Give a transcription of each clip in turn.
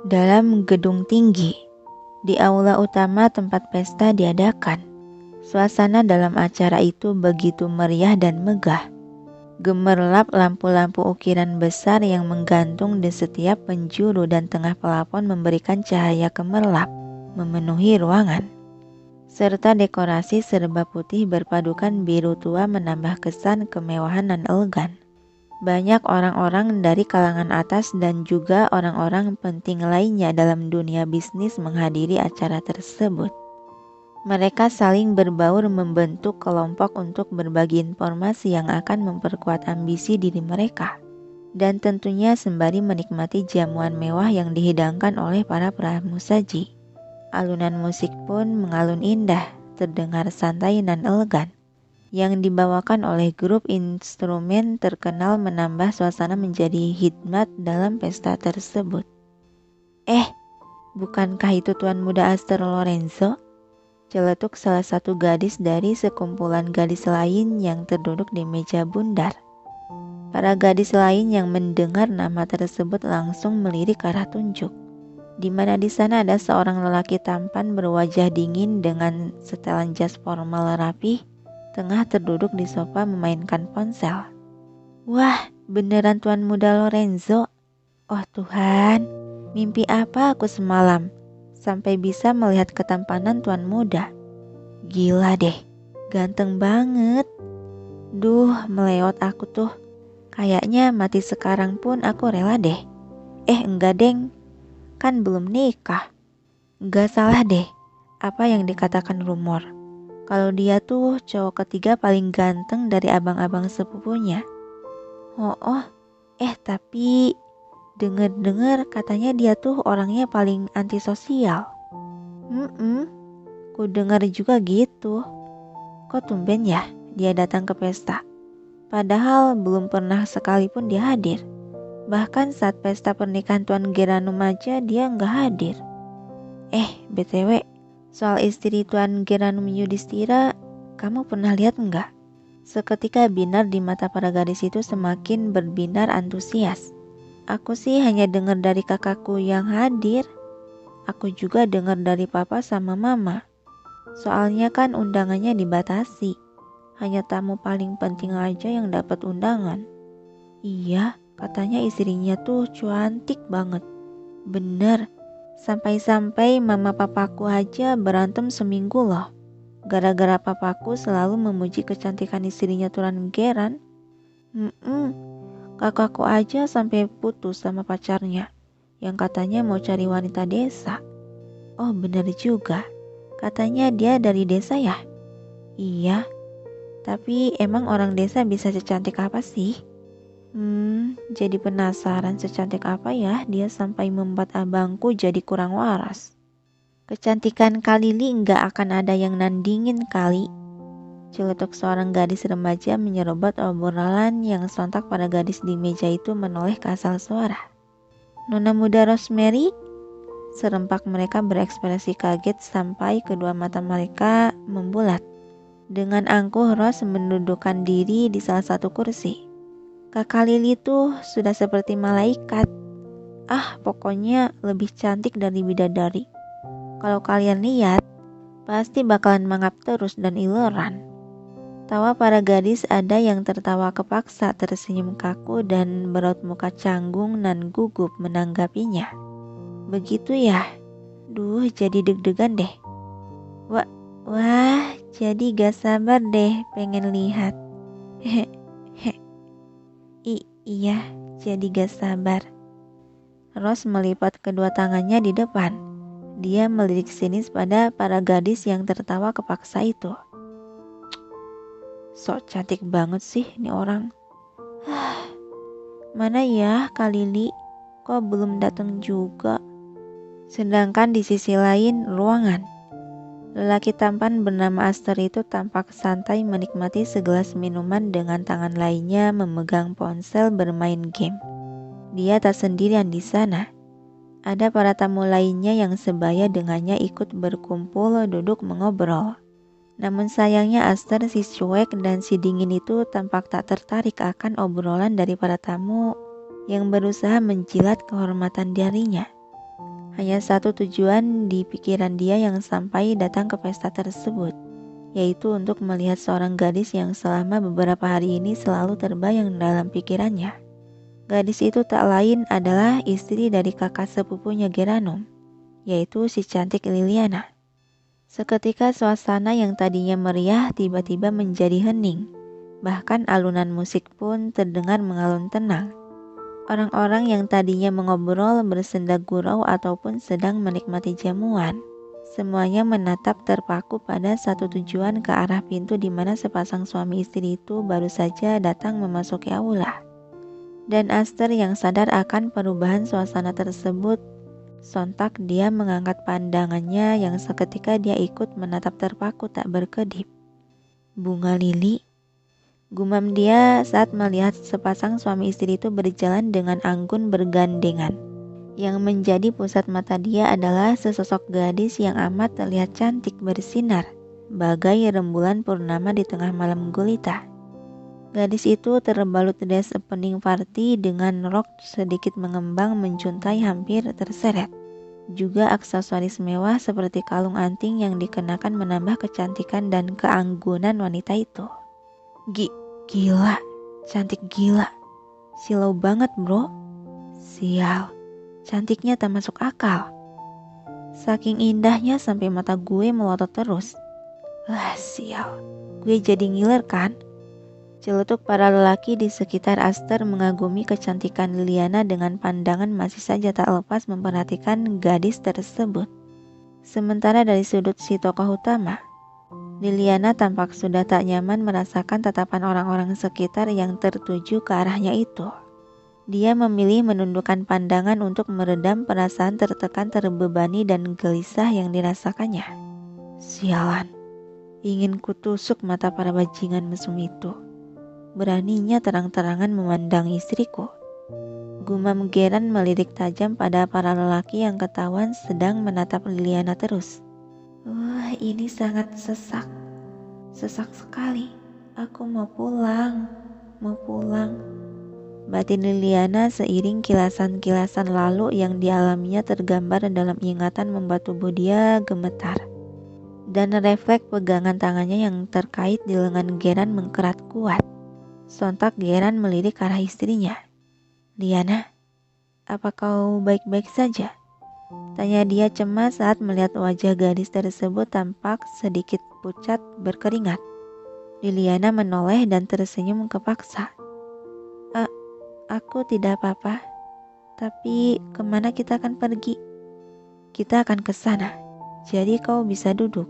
Dalam gedung tinggi, di aula utama tempat pesta diadakan. Suasana dalam acara itu begitu meriah dan megah. Gemerlap lampu-lampu ukiran besar yang menggantung di setiap penjuru dan tengah pelafon memberikan cahaya gemerlap memenuhi ruangan. Serta dekorasi serba putih berpadukan biru tua menambah kesan kemewahan dan elegan. Banyak orang-orang dari kalangan atas dan juga orang-orang penting lainnya dalam dunia bisnis menghadiri acara tersebut. Mereka saling berbaur membentuk kelompok untuk berbagi informasi yang akan memperkuat ambisi diri mereka. Dan tentunya sembari menikmati jamuan mewah yang dihidangkan oleh para pramusaji. Alunan musik pun mengalun indah, terdengar santai dan elegan. Yang dibawakan oleh grup instrumen terkenal menambah suasana menjadi hikmat dalam pesta tersebut. Bukankah itu Tuan Muda Aster Lorenzo? Celetuk salah satu gadis dari sekumpulan gadis lain yang terduduk di meja bundar. Para gadis lain yang mendengar nama tersebut langsung melirik ke arah tunjuk, di mana di sana ada seorang lelaki tampan berwajah dingin dengan setelan jas formal rapi, tengah terduduk di sofa memainkan ponsel. Wah, beneran Tuan Muda Lorenzo. Oh Tuhan, mimpi apa aku semalam sampai bisa melihat ketampanan Tuan Muda. Gila deh, ganteng banget. Duh, melewat aku tuh. Kayaknya mati sekarang pun aku rela deh. Enggak deng, kan belum nikah. Enggak salah deh, apa yang dikatakan rumor. Kalau dia tuh cowok ketiga paling ganteng dari abang-abang sepupunya. Tapi denger-dengar katanya dia tuh orangnya paling antisosial. Ku dengar juga gitu. Kok tumben ya dia datang ke pesta? Padahal belum pernah sekalipun dia hadir. Bahkan saat pesta pernikahan Tuan Geranum aja dia nggak hadir. BTW, soal istri Tuan Geranum Yudhistira, kamu pernah lihat nggak? Seketika binar di mata para gadis itu semakin berbinar antusias. Aku sih hanya dengar dari kakakku yang hadir. Aku juga dengar dari papa sama mama. Soalnya kan undangannya dibatasi. Hanya tamu paling penting aja yang dapat undangan. Iya, katanya istrinya tuh cantik banget. Bener, sampai-sampai mama papaku aja berantem seminggu loh. Gara-gara papaku selalu memuji kecantikan istrinya Tuan Geran. Kakakku aja sampai putus sama pacarnya, yang katanya mau cari wanita desa. Oh bener juga, katanya dia dari desa ya? Iya, tapi emang orang desa bisa secantik apa sih? Jadi penasaran secantik apa ya dia sampai membuat abangku jadi kurang waras. Kecantikan Kalili nggak akan ada yang nandingin kali. Celetuk seorang gadis remaja menyerobot obrolan yang sontak pada gadis di meja itu menoleh ke asal suara. Nona muda Rosemary? Serempak mereka berekspresi kaget sampai kedua mata mereka membulat. Dengan angkuh Rose mendudukkan diri di salah satu kursi. Kakak Lili tuh sudah seperti malaikat. Pokoknya lebih cantik dari bidadari. Kalau kalian lihat, pasti bakalan mangap terus dan ileran. Tawa para gadis ada yang tertawa kepaksa, tersenyum kaku dan beraut muka canggung dan gugup menanggapinya. Begitu ya? Duh, jadi deg-degan deh. Wah, jadi gak sabar deh pengen lihat. Iya, jadi gak sabar. Rose melipat kedua tangannya di depan. Dia melirik sinis pada para gadis yang tertawa kepaksa itu. Sok cantik banget sih nih orang. Mana ya Kak Lili? Kok belum datang juga? Sedangkan di sisi lain ruangan, lelaki tampan bernama Aster itu tampak santai menikmati segelas minuman dengan tangan lainnya memegang ponsel bermain game. Dia tak sendirian di sana. Ada para tamu lainnya yang sebaya dengannya ikut berkumpul duduk mengobrol. Namun sayangnya Aster si cuek dan si dingin itu tampak tak tertarik akan obrolan dari para tamu yang berusaha menjilat kehormatan dirinya. Hanya satu tujuan di pikiran dia yang sampai datang ke pesta tersebut, yaitu untuk melihat seorang gadis yang selama beberapa hari ini selalu terbayang dalam pikirannya. Gadis itu tak lain adalah istri dari kakak sepupunya Geranum, yaitu si cantik Liliana. Seketika suasana yang tadinya meriah tiba-tiba menjadi hening. Bahkan alunan musik pun terdengar mengalun tenang. Orang-orang yang tadinya mengobrol, bersenda gurau ataupun sedang menikmati jamuan, semuanya menatap terpaku pada satu tujuan ke arah pintu di mana sepasang suami istri itu baru saja datang memasuki aula. Dan Aster yang sadar akan perubahan suasana tersebut, sontak dia mengangkat pandangannya yang seketika dia ikut menatap terpaku tak berkedip. Bunga lili, gumam dia saat melihat sepasang suami istri itu berjalan dengan anggun bergandengan. Yang menjadi pusat mata dia adalah sesosok gadis yang amat terlihat cantik bersinar, bagai rembulan purnama di tengah malam gulita. Gadis itu terbalut dress opening party dengan rok sedikit mengembang menjuntai hampir terseret. Juga aksesoris mewah seperti kalung anting yang dikenakan menambah kecantikan dan keanggunan wanita itu. Gila, cantik gila. Silau banget bro. Sial, cantiknya tak masuk akal. Saking indahnya sampai mata gue melotot terus. Sial, gue jadi ngiler kan? Celetuk para lelaki di sekitar Aster mengagumi kecantikan Liliana dengan pandangan masih saja tak lepas memperhatikan gadis tersebut. Sementara dari sudut si tokoh utama, Liliana tampak sudah tak nyaman merasakan tatapan orang-orang sekitar yang tertuju ke arahnya itu. Dia memilih menundukkan pandangan untuk meredam perasaan tertekan, terbebani dan gelisah yang dirasakannya. Sialan, ingin kutusuk mata para bajingan mesum itu. Beraninya terang-terangan memandang istriku. Gumam Geran melirik tajam pada para lelaki yang ketahuan sedang menatap Liliana terus. Ini sangat sesak. Sesak sekali. Aku mau pulang. Batin Liliana seiring kilasan-kilasan lalu yang dialaminya tergambar dalam ingatan membuat tubuh dia gemetar. Dan refleks pegangan tangannya yang terkait di lengan Geran mengkerat kuat. Sontak Geran melirik ke arah istrinya. Liana, apa kau baik-baik saja? Tanya dia cemas saat melihat wajah gadis tersebut tampak sedikit pucat berkeringat. Liliana menoleh dan tersenyum kepaksa. Aku tidak apa-apa. Tapi kemana kita akan pergi? Kita akan ke sana. Jadi kau bisa duduk,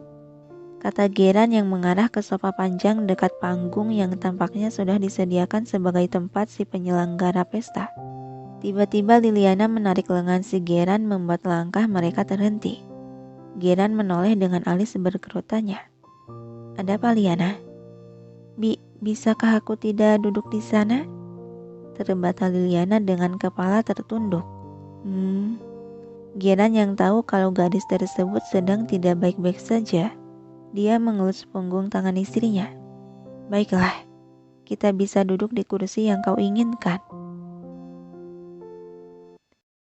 kata Geran yang mengarah ke sofa panjang dekat panggung yang tampaknya sudah disediakan sebagai tempat si penyelenggara pesta. Tiba-tiba Liliana menarik lengan si Geran membuat langkah mereka terhenti. Geran menoleh dengan alis berkerutanya. Ada apa Liana? Bisakah aku tidak duduk di sana? Terbata Liliana dengan kepala tertunduk. Geran yang tahu kalau gadis tersebut sedang tidak baik-baik saja, dia mengelus punggung tangan istrinya. Baiklah, kita bisa duduk di kursi yang kau inginkan.